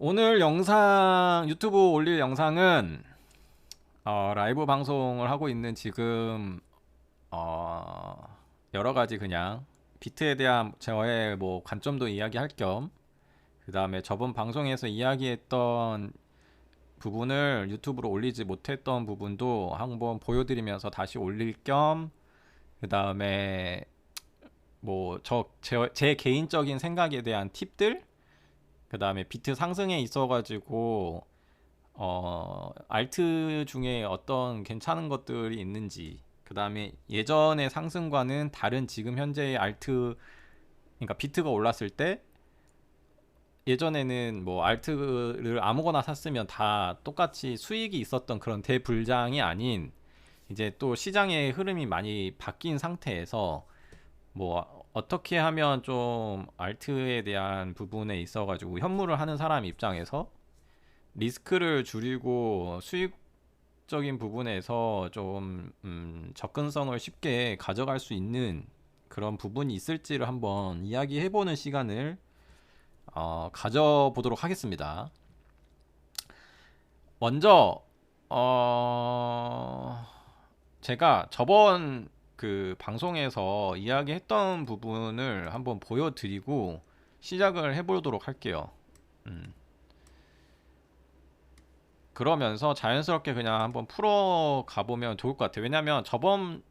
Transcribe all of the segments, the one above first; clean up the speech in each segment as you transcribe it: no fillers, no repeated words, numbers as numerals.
오늘 영상 유튜브 올릴 영상은 라이브 방송을 하고 있는 지금 여러 가지 그냥 비트에 대한 저의 뭐 관점도 이야기할 겸, 그 다음에 저번 방송에서 이야기했던 부분을 유튜브로 올리지 못했던 부분도 한번 보여드리면서 다시 올릴 겸, 그 다음에 뭐 제 개인적인 생각에 대한 팁들, 그 다음에 비트 상승에 있어가지고 알트 중에 어떤 괜찮은 것들이 있는지, 그 다음에 예전의 상승과는 다른 지금 현재의 알트, 그러니까 비트가 올랐을 때 예전에는 뭐 알트를 아무거나 샀으면 다 똑같이 수익이 있었던 그런 대불장이 아닌, 이제 또 시장의 흐름이 많이 바뀐 상태에서 뭐 어떻게 하면 좀 알트에 대한 부분에 있어가지고 현물을 하는 사람 입장에서 리스크를 줄이고 수익적인 부분에서 좀 접근성을 쉽게 가져갈 수 있는 그런 부분이 있을지를 한번 이야기해보는 시간을 가져보도록 하겠습니다. 먼저 제가 저번 그 방송에서 이야기했던 부분을 한번 보여드리고 시작을 해보도록 할게요. 그러면서 자연스럽게 그냥 한번 풀어 가보면 좋을 것 같아요. 왜냐면 저번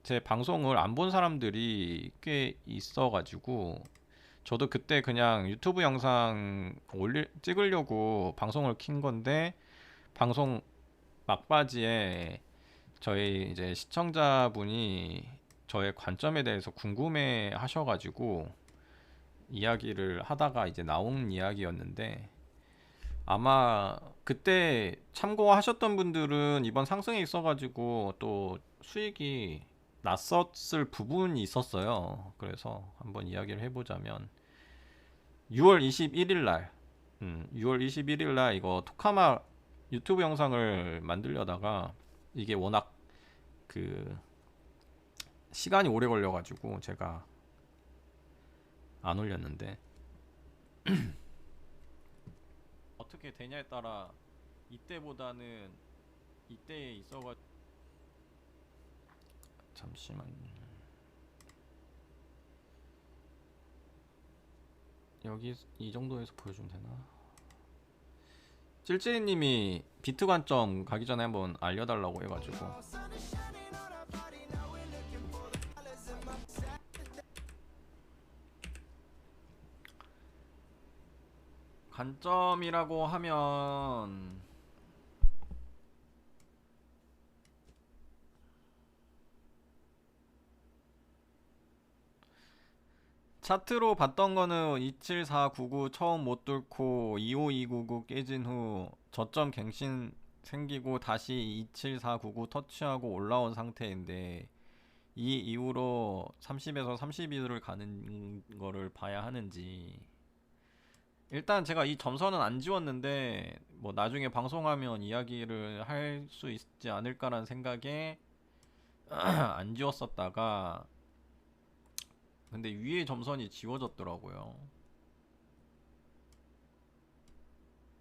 제 방송을 안 본 사람들이 꽤 있어가지고, 저도 그때 그냥 유튜브 영상 찍으려고 방송을 킨 건데, 방송 막바지에 저희 이제 시청자분이 저의 관점에 대해서 궁금해 하셔가지고 이야기를 하다가 이제 나온 이야기였는데, 아마 그때 참고하셨던 분들은 이번 상승에 있어가지고 또 수익이 났었을 부분이 있었어요. 그래서 한번 이야기를 해보자면 6월 21일 날, 6월 21일 날 이거 토카마 유튜브 영상을 만들려다가 이게 워낙 그 시간이 오래 걸려가지고 제가 안 올렸는데, 어떻게 되냐에 따라 이때보다는 이때에 있어가 잠시만, 여기 이 정도에서 보여주면 되나? 찔찔이님이 비트 관점 가기 전에 한번 알려달라고 해가지고 관점이라고 하면 차트로 봤던 거는 27499 처음 못 뚫고 25299 깨진 후 저점 갱신 생기고 다시 27499 터치하고 올라온 상태인데, 이 이후로 30에서 32를 가는 거를 봐야 하는지. 일단 제가 이 점선은 안 지웠는데 뭐 나중에 방송하면 이야기를 할 수 있지 않을까라는 생각에 안 지웠었다가, 근데 위에 점선이 지워졌더라고요.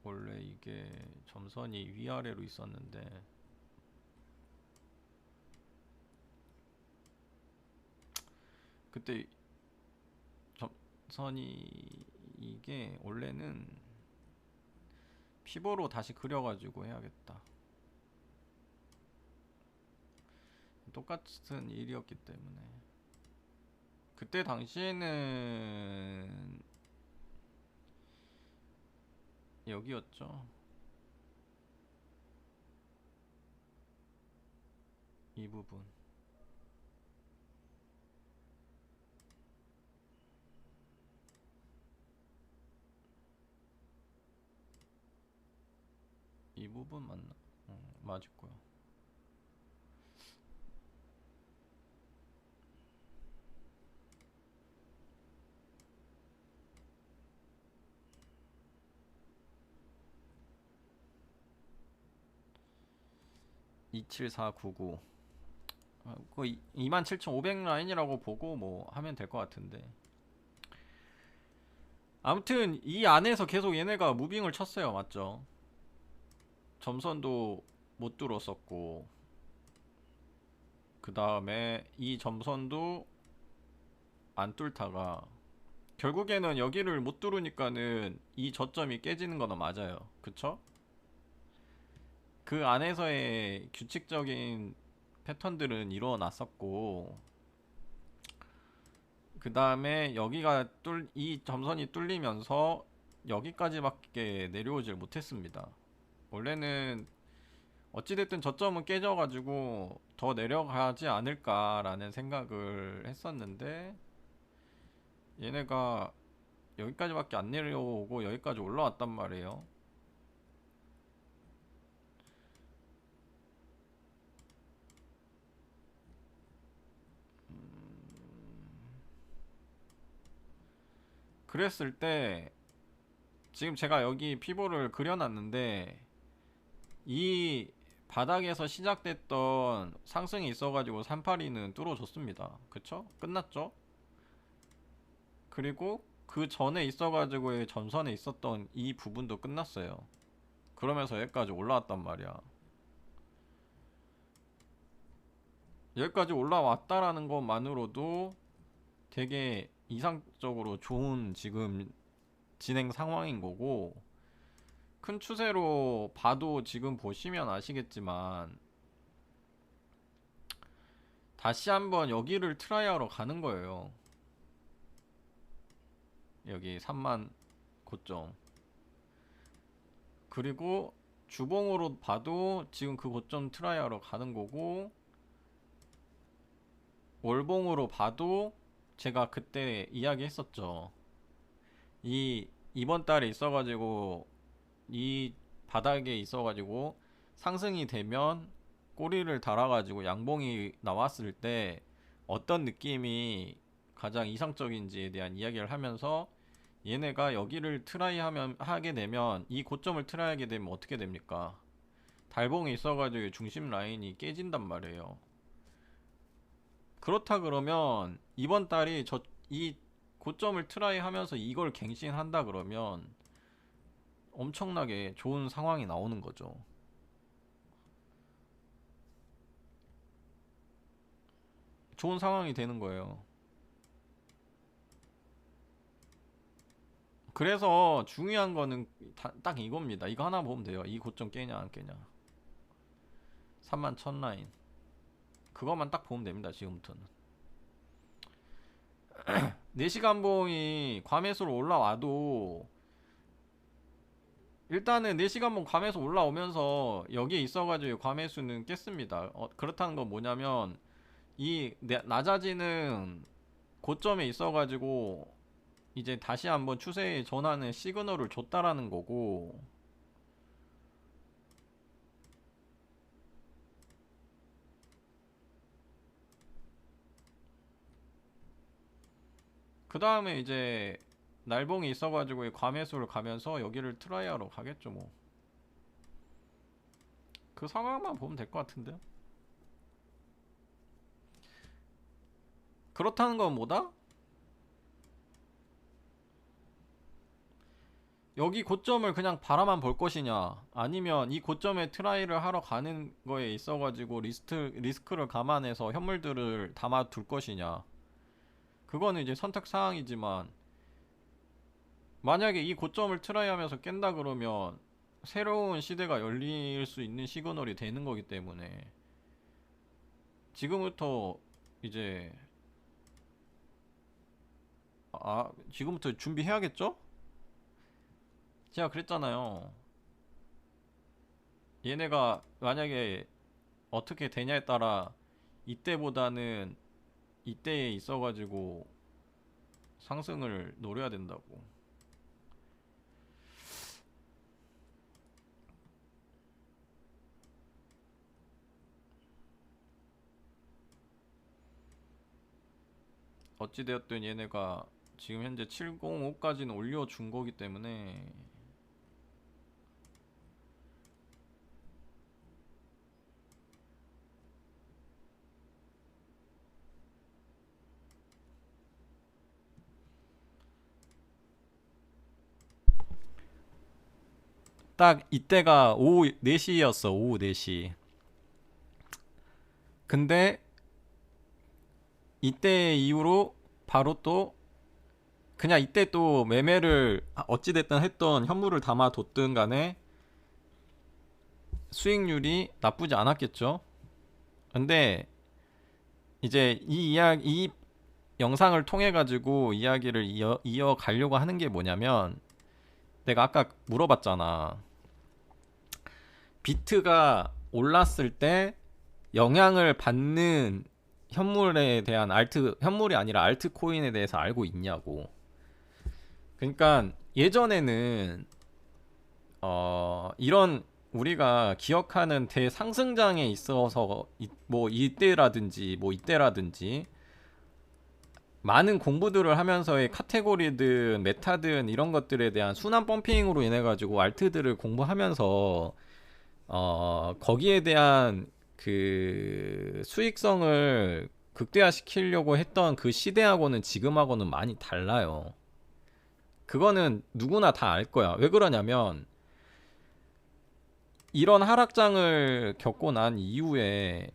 원래 이게 점선이 위아래로 있었는데, 그때 점선이 이게 원래는 피보로 다시 그려가지고 해야겠다. 똑같은 일이었기 때문에. 그때 당시에는 여기였죠. 이 부분. 이 부분 맞나? 맞을거요. 27499. 그 27,500 라인이라고 보고 뭐 하면 될 것 같은데. 아무튼 이 안에서 계속 얘네가 무빙을 쳤어요. 맞죠? 점선도 못 뚫었었고, 그 다음에 이 점선도 안 뚫다가 결국에는 여기를 못 뚫으니까는 이 저점이 깨지는 거는 맞아요. 그쵸? 그 안에서의 규칙적인 패턴들은 일어났었고, 그 다음에 여기가 이 점선이 뚫리면서 여기까지밖에 내려오질 못했습니다. 원래는 어찌됐든 저점은 깨져가지고 더 내려가지 않을까라는 생각을 했었는데, 얘네가 여기까지밖에 안 내려오고 여기까지 올라왔단 말이에요. 그랬을 때 지금 제가 여기 피보를 그려놨는데, 이 바닥에서 시작됐던 상승이 있어가지고 382는 뚫어줬습니다. 그쵸? 끝났죠? 그리고 그 전에 있어가지고의 전선에 있었던 이 부분도 끝났어요. 그러면서 여기까지 올라왔단 말이야. 여기까지 올라왔다라는 것만으로도 되게 이상적으로 좋은 지금 진행 상황인 거고, 큰 추세로 봐도 지금 보시면 아시겠지만 다시 한번 여기를 트라이하러 가는 거예요. 여기 3만 고점. 그리고 주봉으로 봐도 지금 그 고점 트라이하러 가는 거고, 월봉으로 봐도 제가 그때 이야기했었죠. 이번 달에 있어가지고 이 바닥에 있어가지고 상승이 되면 꼬리를 달아가지고 양봉이 나왔을 때 어떤 느낌이 가장 이상적인지에 대한 이야기를 하면서, 얘네가 여기를 하게 되면, 이 고점을 트라이하게 되면 어떻게 됩니까? 달봉이 있어가지고 중심 라인이 깨진단 말이에요. 그렇다 그러면 이번 달이 이 고점을 트라이 하면서 이걸 갱신한다 그러면 엄청나게 좋은 상황이 나오는 거죠. 좋은 상황이 되는 거예요. 그래서 중요한 거는 딱 이겁니다. 이거 하나 보면 돼요. 이 고점 깨냐 안 깨냐. 3만 1000 라인. 그것만 딱 보면 됩니다. 지금부터는. 4시간 봉이 과매수로 올라와도, 일단은 4시간 봉 과매수 올라오면서 여기에 있어가지고 과매수는 깼습니다. 그렇다는 건 뭐냐면, 이 낮아지는 고점에 있어가지고 이제 다시 한번 추세에 전환의 시그널을 줬다라는 거고, 그 다음에 이제 날봉이 있어가지고 과매수를 가면서 여기를 트라이하러 가겠죠 뭐. 그 상황만 보면 될 것 같은데요. 그렇다는 건 뭐다? 여기 고점을 그냥 바라만 볼 것이냐, 아니면 이 고점에 트라이를 하러 가는 거에 있어가지고 리스크를 감안해서 현물들을 담아 둘 것이냐. 그거는 이제 선택 사항이지만, 만약에 이 고점을 트라이 하면서 깬다 그러면 새로운 시대가 열릴 수 있는 시그널이 되는 거기 때문에 지금부터 이제, 지금부터 준비해야겠죠? 제가 그랬잖아요. 얘네가 만약에 어떻게 되냐에 따라 이때보다는 이때에 있어가지고 상승을 노려야 된다고. 어찌되었든 얘네가 지금 현재 705까지는 올려준 거기 때문에, 딱 이때가 오후 4시였어. 오후 4시. 근데 이때 이후로 바로 또 그냥 이때 또 매매를 어찌됐든 했던 현물을 담아뒀든 간에 수익률이 나쁘지 않았겠죠. 근데 이제 이 영상을 통해 가지고 이야기를 이어가려고 하는 게 뭐냐면, 내가 아까 물어봤잖아. 비트가 올랐을 때 영향을 받는 현물에 대한 현물이 아니라 알트코인에 대해서 알고 있냐고. 그러니까 예전에는 이런 우리가 기억하는 대상승장에 있어서 뭐 이때라든지 많은 공부들을 하면서의 카테고리든 메타든 이런 것들에 대한 순환 펌핑으로 인해 가지고 알트들을 공부하면서 거기에 대한 그 수익성을 극대화시키려고 했던 그 시대하고는 지금하고는 많이 달라요. 그거는 누구나 다 알 거야. 왜 그러냐면 이런 하락장을 겪고 난 이후에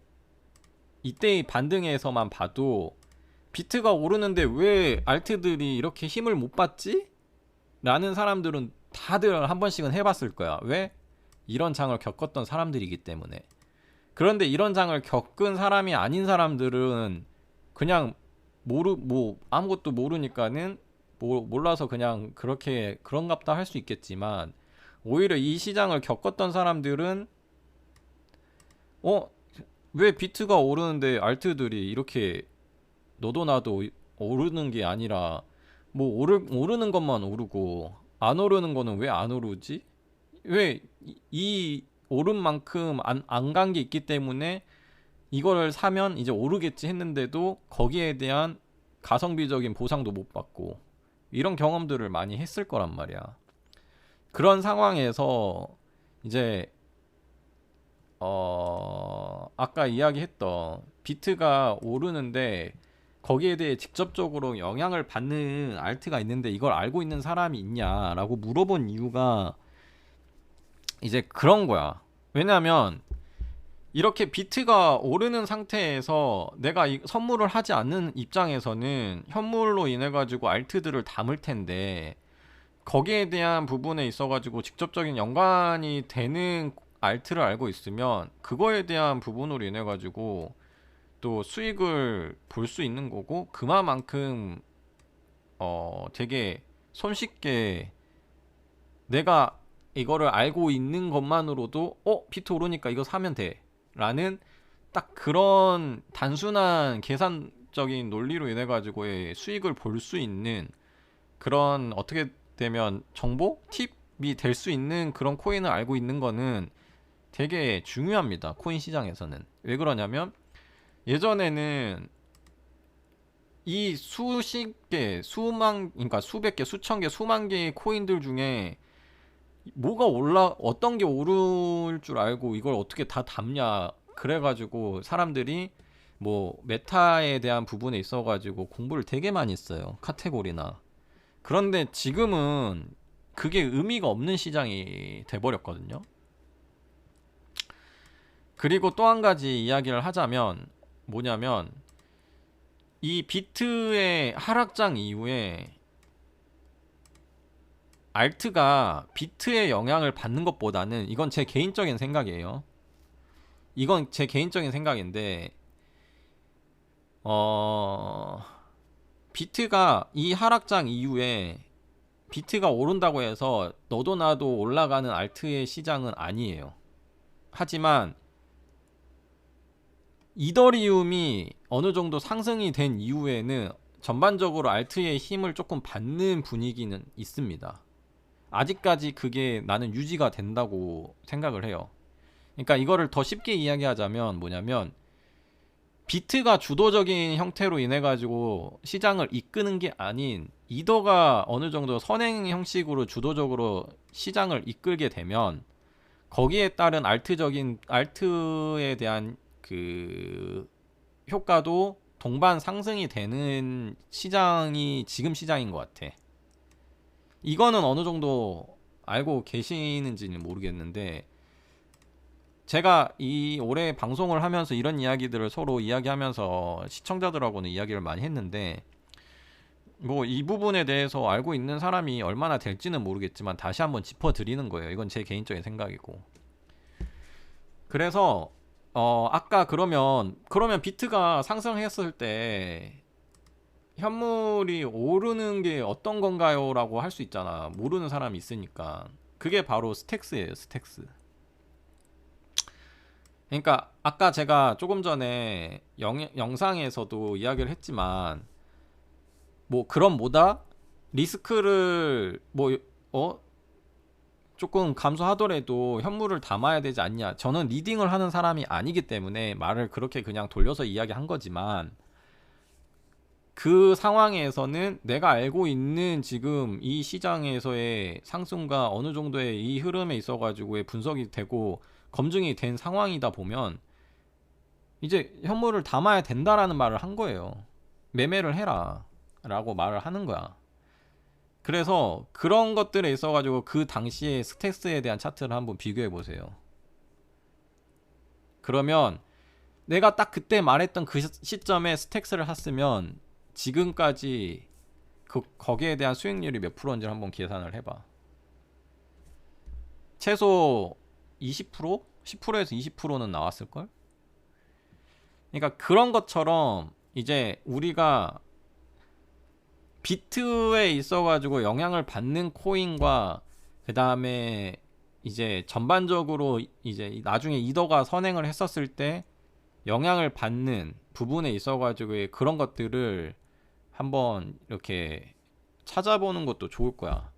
이때의 반등에서만 봐도 비트가 오르는데 왜 알트들이 이렇게 힘을 못 받지? 라는 사람들은 다들 한 번씩은 해봤을 거야. 왜? 이런 장을 겪었던 사람들이기 때문에. 그런데 이런 장을 겪은 사람이 아닌 사람들은 그냥 아무것도 모르니까는 몰라서 그냥 그렇게 그런갑다 할 수 있겠지만, 오히려 이 시장을 겪었던 사람들은 어? 왜 비트가 오르는데 알트들이 이렇게 너도 나도 오르는 게 아니라 뭐 오르는 것만 오르고 안 오르는 거는 왜 안 오르지? 왜 이 오른 만큼 안 간 게 있기 때문에 이걸 사면 이제 오르겠지 했는데도 거기에 대한 가성비적인 보상도 못 받고, 이런 경험들을 많이 했을 거란 말이야. 그런 상황에서 이제 아까 이야기했던 비트가 오르는데 거기에 대해 직접적으로 영향을 받는 알트가 있는데 이걸 알고 있는 사람이 있냐라고 물어본 이유가 이제 그런 거야. 왜냐면 이렇게 비트가 오르는 상태에서 내가 선물을 하지 않는 입장에서는 현물로 인해 가지고 알트들을 담을 텐데, 거기에 대한 부분에 있어 가지고 직접적인 연관이 되는 알트를 알고 있으면 그거에 대한 부분으로 인해 가지고 또 수익을 볼 수 있는 거고, 그만큼 되게 손쉽게 내가 이거를 알고 있는 것만으로도 비트 오르니까 이거 사면 돼 라는 딱 그런 단순한 계산적인 논리로 인해 가지고의 수익을 볼 수 있는 그런, 어떻게 되면 정보? 팁이 될 수 있는 그런 코인을 알고 있는 거는 되게 중요합니다. 코인 시장에서는. 왜 그러냐면 예전에는 이 수십 개, 그러니까 수백 개, 수천 개, 수만 개의 코인들 중에 어떤 게 오를 줄 알고 이걸 어떻게 다 담냐. 그래가지고 사람들이 뭐 메타에 대한 부분에 있어가지고 공부를 되게 많이 했어요. 카테고리나. 그런데 지금은 그게 의미가 없는 시장이 돼버렸거든요. 그리고 또 한 가지 이야기를 하자면 뭐냐면, 이 비트의 하락장 이후에 알트가 비트의 영향을 받는 것보다는, 이건 제 개인적인 생각이에요. 이건 제 개인적인 생각인데 비트가 이 하락장 이후에 비트가 오른다고 해서 너도 나도 올라가는 알트의 시장은 아니에요. 하지만 이더리움이 어느 정도 상승이 된 이후에는 전반적으로 알트의 힘을 조금 받는 분위기는 있습니다. 아직까지 그게 나는 유지가 된다고 생각을 해요. 그러니까 이거를 더 쉽게 이야기하자면 뭐냐면, 비트가 주도적인 형태로 인해 가지고 시장을 이끄는 게 아닌 이더가 어느 정도 선행 형식으로 주도적으로 시장을 이끌게 되면 거기에 따른 알트에 대한 그 효과도 동반 상승이 되는 시장이 지금 시장인 것 같아. 이거는 어느 정도 알고 계시는지는 모르겠는데, 제가 이 올해 방송을 하면서 이런 이야기들을 서로 이야기하면서 시청자들하고는 이야기를 많이 했는데, 뭐 이 부분에 대해서 알고 있는 사람이 얼마나 될지는 모르겠지만 다시 한번 짚어드리는 거예요. 이건 제 개인적인 생각이고. 그래서 아까 그러면 비트가 상승했을 때 현물이 오르는 게 어떤 건가요? 라고 할 수 있잖아. 모르는 사람이 있으니까. 그게 바로 스택스예요, 스택스. 그러니까 아까 제가 조금 전에 영상에서도 이야기를 했지만, 뭐 그럼 뭐다? 리스크를 조금 감소하더라도 현물을 담아야 되지 않냐. 저는 리딩을 하는 사람이 아니기 때문에 말을 그렇게 그냥 돌려서 이야기한 거지만, 그 상황에서는 내가 알고 있는 지금 이 시장에서의 상승과 어느 정도의 이 흐름에 있어 가지고의 분석이 되고 검증이 된 상황이다 보면 이제 현물을 담아야 된다라는 말을 한 거예요. 매매를 해라 라고 말을 하는 거야. 그래서 그런 것들에 있어 가지고 그 당시에 스택스에 대한 차트를 한번 비교해 보세요. 그러면 내가 딱 그때 말했던 그 시점에 스택스를 샀으면 지금까지 거기에 대한 수익률이 몇 프로인지 한번 계산을 해봐. 최소 20%? 10%에서 20%는 나왔을걸? 그러니까 그런 것처럼 이제 우리가 비트에 있어가지고 영향을 받는 코인과 그 다음에 이제 전반적으로 이제 나중에 이더가 선행을 했었을 때 영향을 받는 부분에 있어가지고 그런 것들을 한번 이렇게 찾아보는 것도 좋을 거야.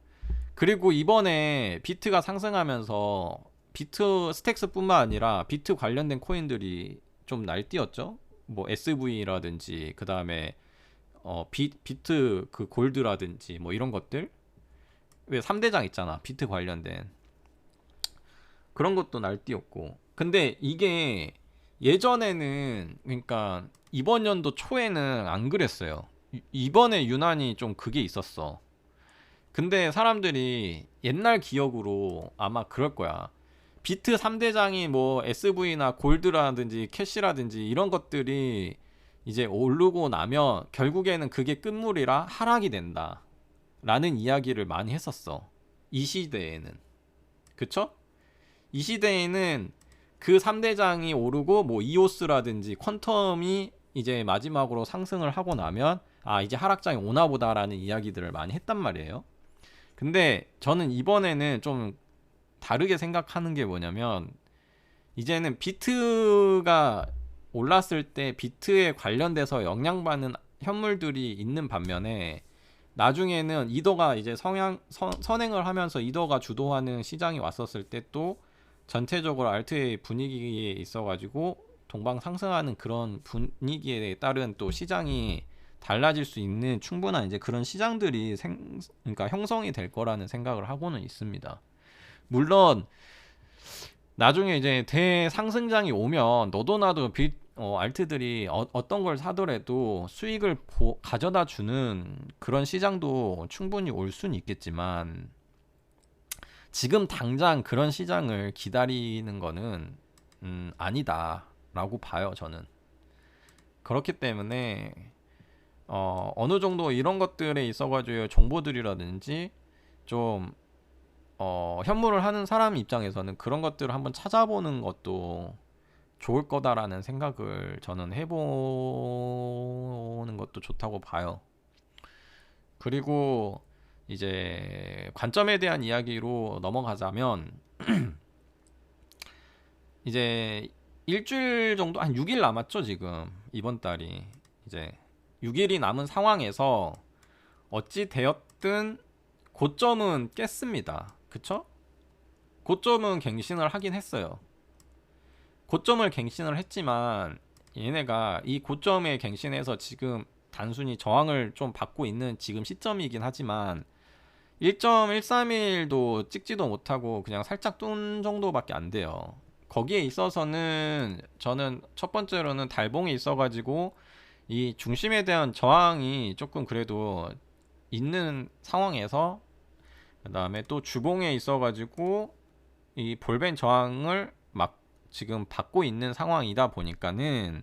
그리고 이번에 비트가 상승하면서 비트 스택스뿐만 아니라 비트 관련된 코인들이 좀 날뛰었죠. 뭐 SV라든지 그 다음에 비트 그 골드라든지 뭐 이런 것들, 왜 3대장 있잖아, 비트 관련된 그런 것도 날뛰었고. 근데 이게 예전에는, 그러니까 이번 연도 초에는 안 그랬어요. 이번에 유난히 좀 그게 있었어. 근데 사람들이 옛날 기억으로 아마 그럴 거야. 비트 3대장이 뭐 SV나 골드라든지 캐시라든지 이런 것들이 이제 오르고 나면 결국에는 그게 끝물이라 하락이 된다 라는 이야기를 많이 했었어, 이 시대에는. 그쵸? 이 시대에는 그 3대장이 오르고 뭐 이오스라든지 퀀텀이 이제 마지막으로 상승을 하고 나면 이제 하락장이 오나보다 라는 이야기들을 많이 했단 말이에요. 근데 저는 이번에는 좀 다르게 생각하는 게 뭐냐면, 이제는 비트가 올랐을 때 비트에 관련돼서 영향받는 현물들이 있는 반면에 나중에는 이더가 이제 선행을 하면서 이더가 주도하는 시장이 왔었을 때 또 전체적으로 알트의 분위기에 있어가지고 동방 상승하는 그런 분위기에 따른 또 시장이 달라질 수 있는 충분한 이제 그런 시장들이 그러니까 형성이 될 거라는 생각을 하고는 있습니다. 물론 나중에 이제 대상승장이 오면 너도 나도 알트들이 어떤 걸 사더라도 수익을 가져다 주는 그런 시장도 충분히 올 수는 있겠지만, 지금 당장 그런 시장을 기다리는 거는 아니다 라고 봐요, 저는. 그렇기 때문에 어느 정도 이런 것들에 있어가지고 정보들이라든지 좀 현물을 하는 사람 입장에서는 그런 것들을 한번 찾아보는 것도 좋을 거다라는 생각을 저는 해보는 것도 좋다고 봐요. 그리고 이제 관점에 대한 이야기로 넘어가자면 이제 일주일 정도, 한 6일 남았죠 지금. 이번 달이 이제 6일이 남은 상황에서 어찌 되었든 고점은 깼습니다. 그쵸? 고점은 갱신을 하긴 했어요. 고점을 갱신을 했지만 얘네가 이 고점에 갱신해서 지금 단순히 저항을 좀 받고 있는 지금 시점이긴 하지만 1.131도 찍지도 못하고 그냥 살짝 뜬 정도밖에 안 돼요. 거기에 있어서는 저는 첫 번째로는 달봉이 있어가지고 이 중심에 대한 저항이 조금 그래도 있는 상황에서 그 다음에 또 주봉에 있어가지고 이 볼벤 저항을 막 지금 받고 있는 상황이다 보니까는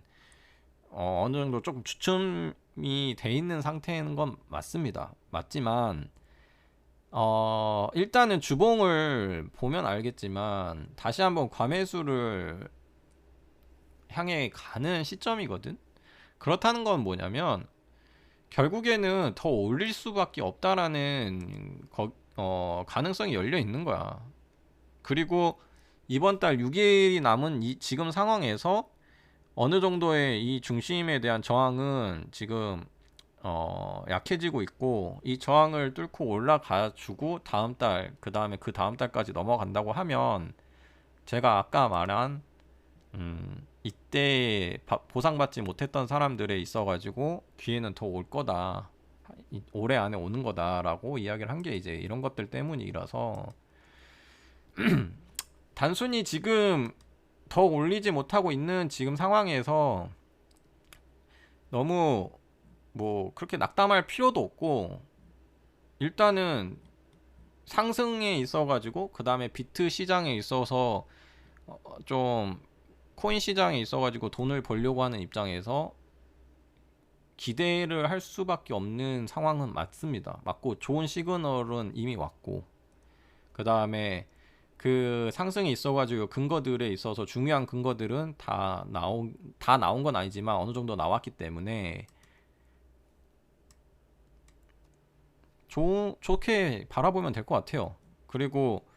어느 정도 조금 주춤이 돼 있는 상태인 건 맞습니다. 맞지만 일단은 주봉을 보면 알겠지만 다시 한번 과매수를 향해 가는 시점이거든. 그렇다는 건 뭐냐면 결국에는 더 올릴 수밖에 없다라는 가능성이 열려 있는 거야. 그리고 이번 달 6일이 남은 이 지금 상황에서 어느 정도의 이 중심에 대한 저항은 지금 약해지고 있고, 이 저항을 뚫고 올라가 주고 다음 달, 그 다음에 그 다음 달까지 넘어간다고 하면 제가 아까 말한 이때 보상받지 못했던 사람들에 있어가지고 기회는 더 올 거다, 올해 안에 오는 거다라고 이야기를 한 게 이제 이런 것들 때문이라서 단순히 지금 더 올리지 못하고 있는 지금 상황에서 너무 뭐 그렇게 낙담할 필요도 없고, 일단은 상승에 있어가지고 그 다음에 비트 시장에 있어서 좀 코인 시장에 있어가지고 돈을 벌려고 하는 입장에서 기대를 할 수밖에 없는 상황은 맞습니다. 맞고 좋은 시그널은 이미 왔고, 그 다음에 그 상승이 있어가지고 근거들에 있어서 중요한 근거들은 다 나온 건 아니지만 어느 정도 나왔기 때문에 좋게 바라보면 될 것 같아요. 그리고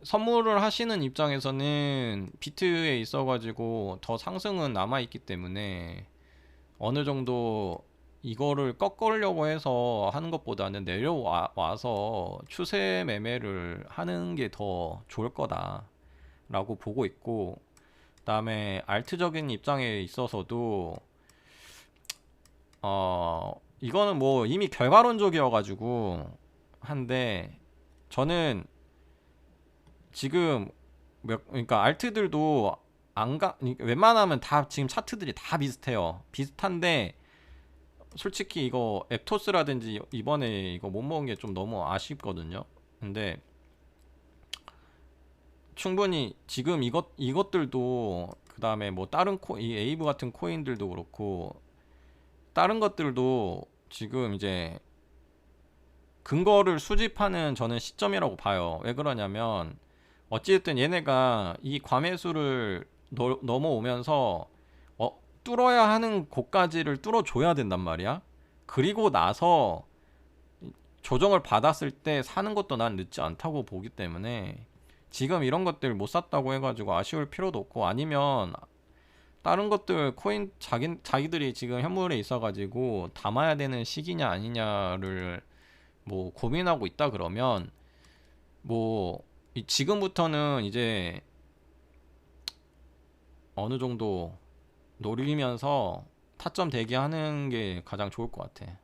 선물을 하시는 입장에서는 비트에 있어가지고 더 상승은 남아있기 때문에 어느 정도 이거를 꺾으려고 해서 하는 것보다는 내려와서 추세 매매를 하는 게 더 좋을 거다라고 보고 있고, 그다음에 알트적인 입장에 있어서도 이거는 뭐 이미 결과론적이어가지고 한데, 저는 지금 그러니까 알트들도 웬만하면 다 지금 차트들이 다 비슷한데 솔직히 이거 앱토스라든지 이번에 이거 못 먹은 게 좀 너무 아쉽거든요. 근데 충분히 지금 이것들도, 그 다음에 뭐 다른 이 에이브 같은 코인들도 그렇고 다른 것들도 지금 이제 근거를 수집하는 저는 시점이라고 봐요. 왜 그러냐면 어찌됐든 얘네가 이 과매수를 넘어오면서 뚫어야 하는 곳까지를 뚫어줘야 된단 말이야. 그리고 나서 조정을 받았을 때 사는 것도 난 늦지 않다고 보기 때문에 지금 이런 것들 못 샀다고 해가지고 아쉬울 필요도 없고, 아니면 다른 것들 코인 자기들이 지금 현물에 있어가지고 담아야 되는 시기냐 아니냐를 뭐 고민하고 있다 그러면 뭐 지금부터는 이제 어느 정도 노리면서 타점 대기하는 게 가장 좋을 것 같아.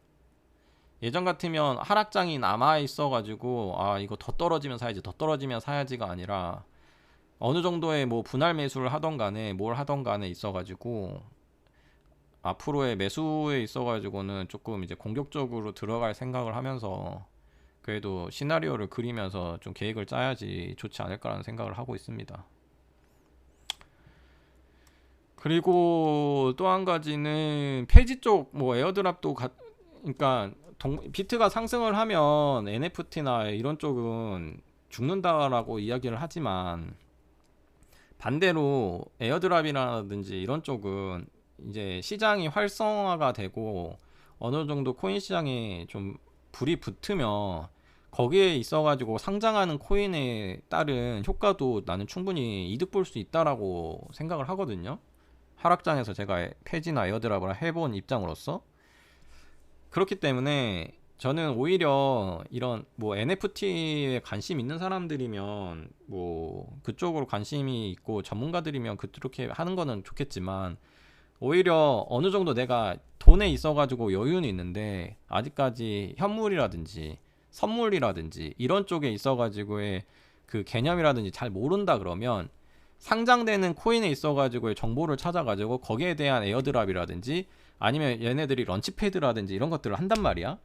예전 같으면 하락장이 남아 있어가지고 이거 더 떨어지면 사야지, 더 떨어지면 사야지가 아니라 어느 정도의 뭐 분할 매수를 하던 간에 뭘 하던 간에 있어가지고 앞으로의 매수에 있어가지고는 조금 이제 공격적으로 들어갈 생각을 하면서 그래도 시나리오를 그리면서 좀 계획을 짜야지 좋지 않을까라는 생각을 하고 있습니다. 그리고 또 한 가지는 폐지 쪽 뭐 에어드랍도 그러니까 비트가 상승을 하면 NFT나 이런 쪽은 죽는다라고 이야기를 하지만 반대로 에어드랍이라든지 이런 쪽은 이제 시장이 활성화가 되고 어느 정도 코인 시장에 좀 불이 붙으면 거기에 있어가지고 상장하는 코인에 따른 효과도 나는 충분히 이득 볼 수 있다라고 생각을 하거든요. 하락장에서 제가 폐지나 에어드랍을 해본 입장으로서. 그렇기 때문에 저는 오히려 이런 뭐 NFT에 관심 있는 사람들이면 뭐 그쪽으로 관심이 있고 전문가들이면 그렇게 하는 거는 좋겠지만, 오히려 어느 정도 내가 돈에 있어가지고 여유는 있는데 아직까지 현물이라든지 선물이라든지 이런 쪽에 있어가지고의 그 개념이라든지 잘 모른다 그러면 상장되는 코인에 있어가지고의 정보를 찾아가지고 거기에 대한 에어드랍이라든지 아니면 얘네들이 런치패드라든지 이런 것들을 한단 말이야.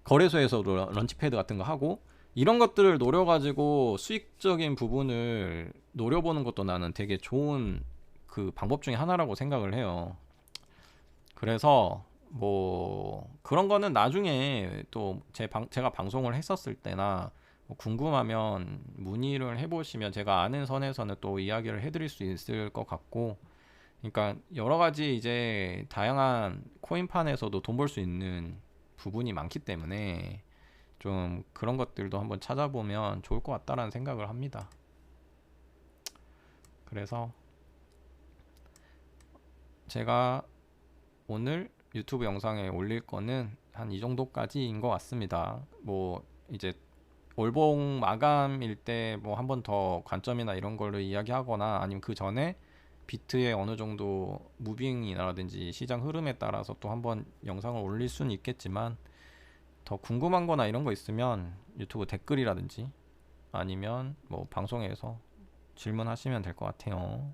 거래소에서도 런치패드 같은 거 하고, 이런 것들을 노려가지고 수익적인 부분을 노려보는 것도 나는 되게 좋은 그 방법 중에 하나라고 생각을 해요. 그래서 뭐 그런 거는 나중에 또 제가 방송을 했었을 때나 뭐 궁금하면 문의를 해보시면 제가 아는 선에서는 또 이야기를 해드릴 수 있을 것 같고, 그러니까 여러 가지 이제 다양한 코인판에서도 돈 벌 수 있는 부분이 많기 때문에 좀 그런 것들도 한번 찾아보면 좋을 것 같다라는 생각을 합니다. 그래서 제가 오늘 유튜브 영상에 올릴 거는 한 이 정도까지인 것 같습니다. 뭐 이제 월봉 마감일 때 뭐 한 번 더 관점이나 이런 걸로 이야기하거나 아니면 그 전에 비트의 어느 정도 무빙이라든지 시장 흐름에 따라서 또 한번 영상을 올릴 수는 있겠지만, 더 궁금한 거나 이런 거 있으면 유튜브 댓글이라든지 아니면 뭐 방송에서 질문하시면 될 것 같아요.